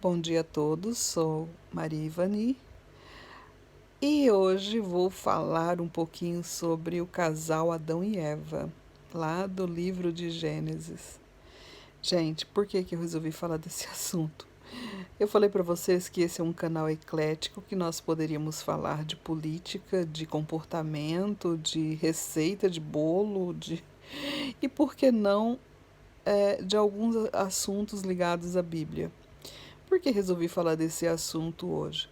Bom dia a todos, sou Maria Ivani e hoje vou falar um pouquinho sobre o casal Adão e Eva, lá do livro de Gênesis. Gente, por que eu resolvi falar desse assunto? Eu falei para vocês que esse é um canal eclético, que nós poderíamos falar de política, de comportamento, de receita de bolo, e por que não de alguns assuntos ligados à Bíblia. Por que resolvi falar desse assunto hoje?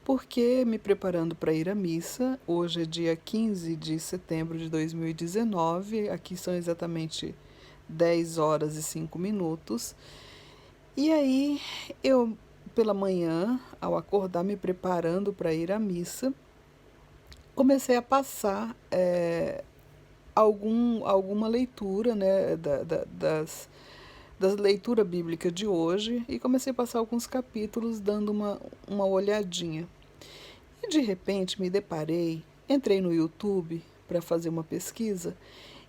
Porque me preparando para ir à missa, hoje é dia 15 de setembro de 2019, aqui são exatamente 10 horas e 5 minutos. E aí eu, pela manhã, ao acordar me preparando para ir à missa, comecei a passar alguma leitura, né, das leituras bíblicas de hoje, e comecei a passar alguns capítulos dando uma olhadinha. E de repente me deparei, entrei no YouTube para fazer uma pesquisa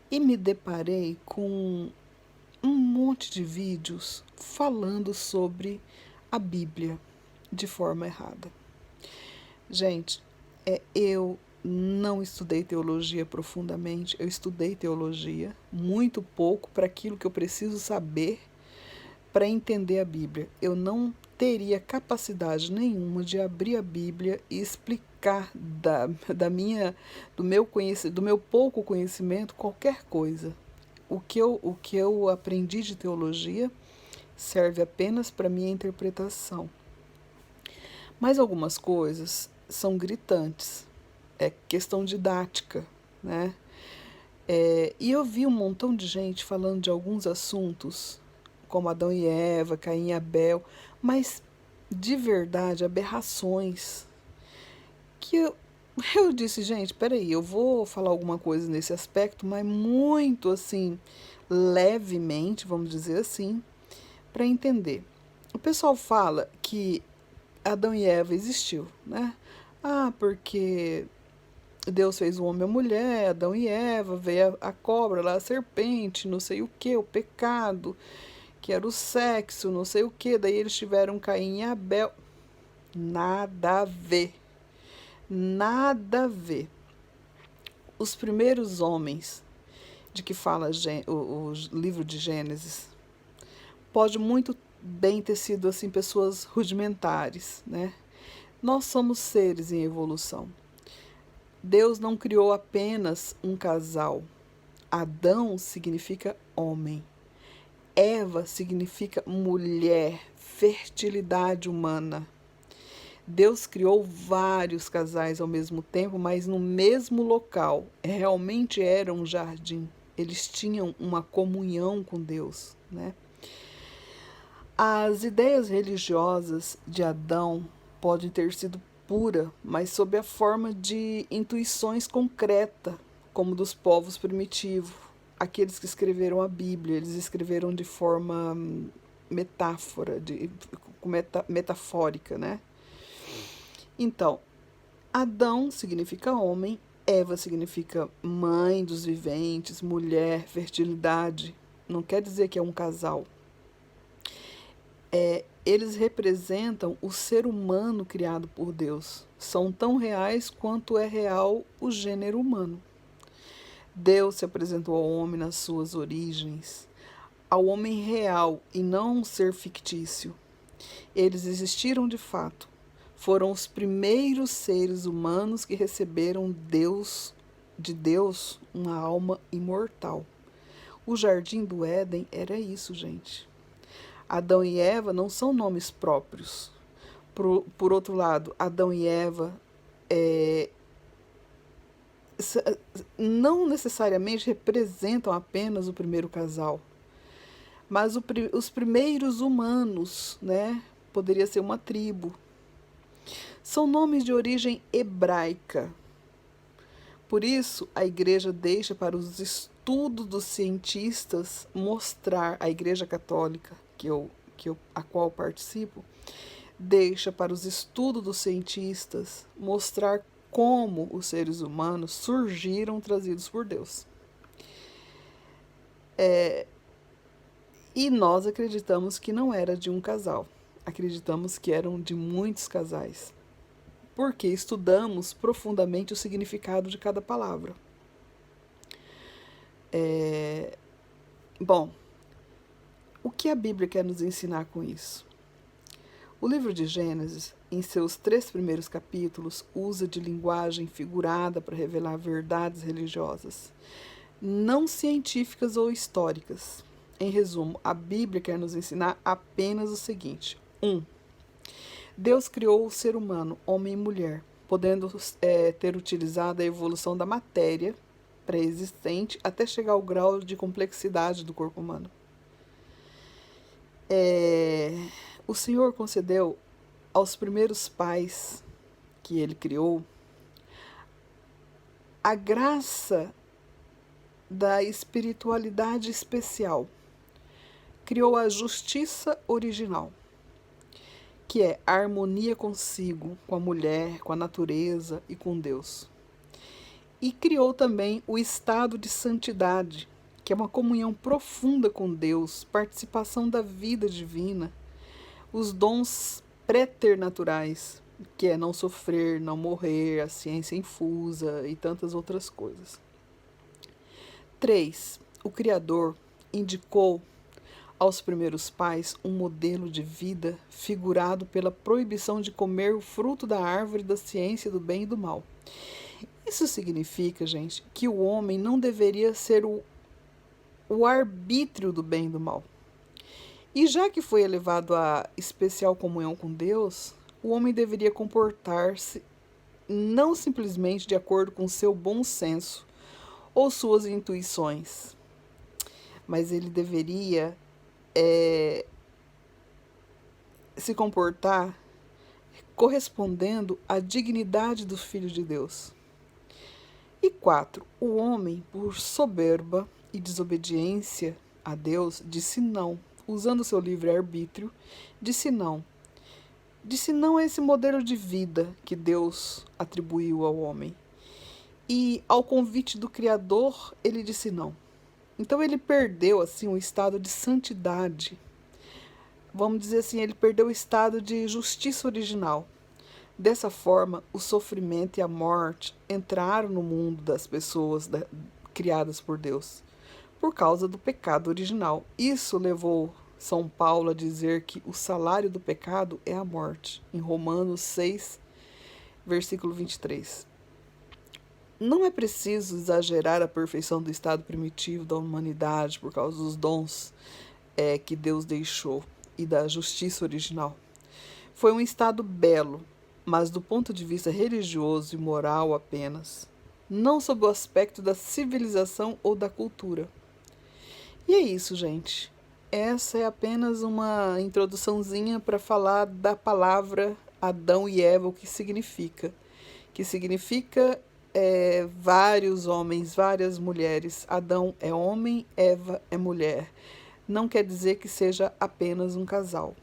e me deparei com um monte de vídeos falando sobre a Bíblia de forma errada. Gente, eu não estudei teologia profundamente, eu estudei teologia muito pouco para aquilo que eu preciso saber para entender a Bíblia. Eu não teria capacidade nenhuma de abrir a Bíblia e explicar do meu pouco conhecimento qualquer coisa. O que eu aprendi de teologia serve apenas para minha interpretação. Mas algumas coisas são gritantes. É questão didática, né? E eu vi um montão de gente falando de alguns assuntos, como Adão e Eva, Caim e Abel, mas de verdade, aberrações, que eu disse, gente, peraí, eu vou falar alguma coisa nesse aspecto, mas muito assim, levemente, vamos dizer assim, para entender. O pessoal fala que Adão e Eva existiu, né? Ah, porque Deus fez o homem e a mulher, Adão e Eva, veio a cobra lá, a serpente, não sei o que, o pecado, que era o sexo, não sei o que, daí eles tiveram Caim e Abel. Nada a ver. Nada a ver. Os primeiros homens de que fala o livro de Gênesis pode muito bem ter sido assim pessoas rudimentares, né? Nós somos seres em evolução. Deus não criou apenas um casal. Adão significa homem. Eva significa mulher, fertilidade humana. Deus criou vários casais ao mesmo tempo, mas no mesmo local. Realmente era um jardim. Eles tinham uma comunhão com Deus, né? As ideias religiosas de Adão podem ter sido pura, mas sob a forma de intuições concretas, como dos povos primitivos. Aqueles que escreveram a Bíblia, eles escreveram de forma metáfora, metafórica, né? Então, Adão significa homem, Eva significa mãe dos viventes, mulher, fertilidade. Não quer dizer que é um casal. Eles representam o ser humano criado por Deus. São tão reais quanto é real o gênero humano. Deus se apresentou ao homem nas suas origens, ao homem real e não um ser fictício. Eles existiram de fato. Foram os primeiros seres humanos que receberam de Deus uma alma imortal. O Jardim do Éden era isso, gente. Adão e Eva não são nomes próprios. Por outro lado, Adão e Eva não necessariamente representam apenas o primeiro casal, mas os primeiros humanos, né? Poderia ser uma tribo. São nomes de origem hebraica. Por isso, a igreja deixa para os estudos dos cientistas mostrar, a igreja católica, a qual participo, deixa para os estudos dos cientistas mostrar como os seres humanos surgiram trazidos por Deus. E nós acreditamos que não era de um casal. acreditamos que eram de muitos casais, porque estudamos profundamente o significado de cada palavra. Bom, o que a Bíblia quer nos ensinar com isso? O livro de Gênesis, em seus 3 primeiros capítulos, usa de linguagem figurada para revelar verdades religiosas, não científicas ou históricas. Em resumo, a Bíblia quer nos ensinar apenas o seguinte: 1. Deus criou o ser humano, homem e mulher, podendo ter utilizado a evolução da matéria pré-existente até chegar ao grau de complexidade do corpo humano. O Senhor concedeu aos primeiros pais que Ele criou a graça da espiritualidade especial. Criou a justiça original, que é a harmonia consigo, com a mulher, com a natureza e com Deus. E criou também o estado de santidade, que é uma comunhão profunda com Deus, participação da vida divina, os dons préternaturais, que é não sofrer, não morrer, a ciência infusa e tantas outras coisas. 3. O Criador indicou aos primeiros pais um modelo de vida figurado pela proibição de comer o fruto da árvore da ciência do bem e do mal. Isso significa, gente, que o homem não deveria ser o arbítrio do bem e do mal. E já que foi elevado à especial comunhão com Deus, o homem deveria comportar-se não simplesmente de acordo com seu bom senso ou suas intuições, mas ele deveria se comportar correspondendo à dignidade do Filho de Deus. E 4. O homem, por soberba e desobediência a Deus, disse não, usando seu livre-arbítrio, disse não. Disse não a esse modelo de vida que Deus atribuiu ao homem. E ao convite do Criador, ele disse não. Então ele perdeu assim o estado de santidade. Vamos dizer assim, ele perdeu o estado de justiça original. Dessa forma, o sofrimento e a morte entraram no mundo das pessoas criadas por Deus, por causa do pecado original. Isso levou São Paulo a dizer que o salário do pecado é a morte, em Romanos 6, versículo 23. Não é preciso exagerar a perfeição do estado primitivo da humanidade por causa dos dons que Deus deixou e da justiça original. Foi um estado belo, mas do ponto de vista religioso e moral apenas, não sob o aspecto da civilização ou da cultura. E é isso, gente. Essa é apenas uma introduçãozinha para falar da palavra Adão e Eva, o que significa. Que significa vários homens, várias mulheres. Adão é homem, Eva é mulher. Não quer dizer que seja apenas um casal,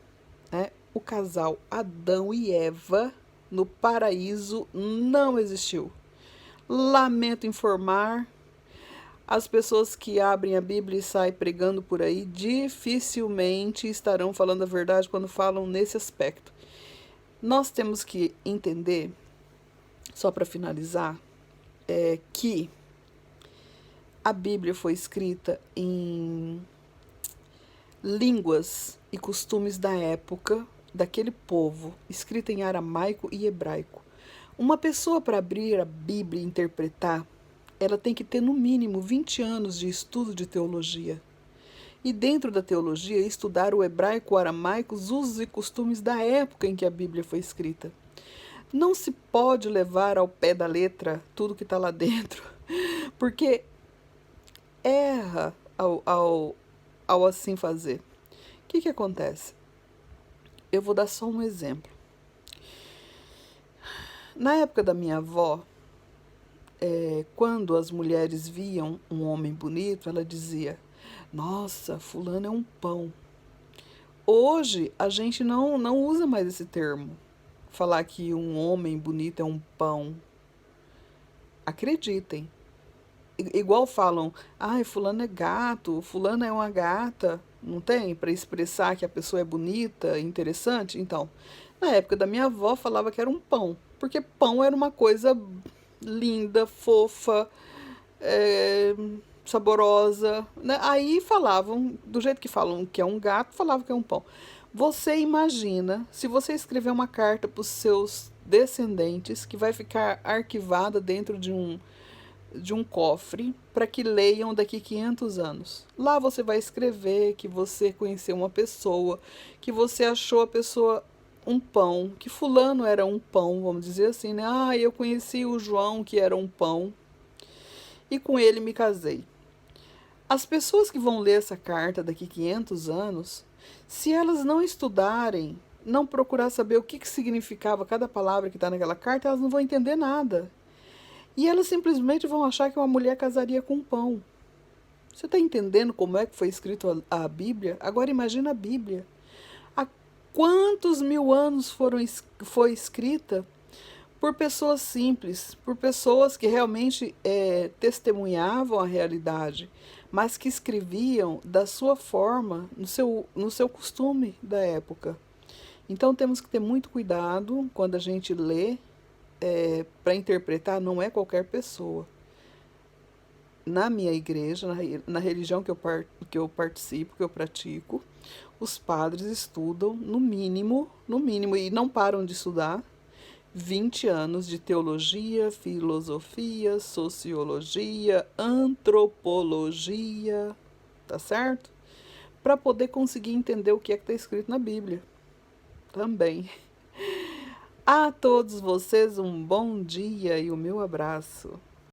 né? O casal Adão e Eva no paraíso não existiu. Lamento informar, as pessoas que abrem a Bíblia e saem pregando por aí dificilmente estarão falando a verdade quando falam nesse aspecto. Nós temos que entender, só para finalizar, que a Bíblia foi escrita em línguas e costumes da época daquele povo, escrita em aramaico e hebraico. Uma pessoa, para abrir a Bíblia e interpretar, ela tem que ter no mínimo 20 anos de estudo de teologia. E dentro da teologia, estudar o hebraico, o aramaico, os usos e costumes da época em que a Bíblia foi escrita. Não se pode levar ao pé da letra tudo que está lá dentro, porque erra ao assim fazer. O que acontece? Eu vou dar só um exemplo. Na época da minha avó, quando as mulheres viam um homem bonito, ela dizia: nossa, fulano é um pão. Hoje a gente não usa mais esse termo. Falar que um homem bonito é um pão. Acreditem. Igual falam, ai, fulano é gato, fulano é uma gata. Não tem? Para expressar que a pessoa é bonita, interessante? Então, na época da minha avó, falava que era um pão, porque pão era uma coisa linda, fofa, é, saborosa, né? Aí falavam, do jeito que falam que é um gato, falavam que é um pão. Você imagina se você escrever uma carta para os seus descendentes que vai ficar arquivada dentro de um cofre para que leiam daqui 500 anos. Lá você vai escrever que você conheceu uma pessoa, que você achou a pessoa um pão, que fulano era um pão, vamos dizer assim, né? Ah, eu conheci o João que era um pão e com ele me casei. As pessoas que vão ler essa carta daqui 500 anos, se elas não estudarem, não procurar saber o que significava cada palavra que está naquela carta, elas não vão entender nada. E elas simplesmente vão achar que uma mulher casaria com um pão. Você está entendendo como é que foi escrito a Bíblia? Agora imagina a Bíblia. Há quantos mil anos foi escrita por pessoas simples, por pessoas que realmente testemunhavam a realidade, mas que escreviam da sua forma, no seu costume da época. Então temos que ter muito cuidado quando a gente lê, para interpretar, não é qualquer pessoa. Na minha igreja, na religião que eu participo, que eu pratico, os padres estudam no mínimo, e não param de estudar, 20 anos de teologia, filosofia, sociologia, antropologia, tá certo? Para poder conseguir entender o que é que está escrito na Bíblia também. A todos vocês um bom dia e o meu abraço.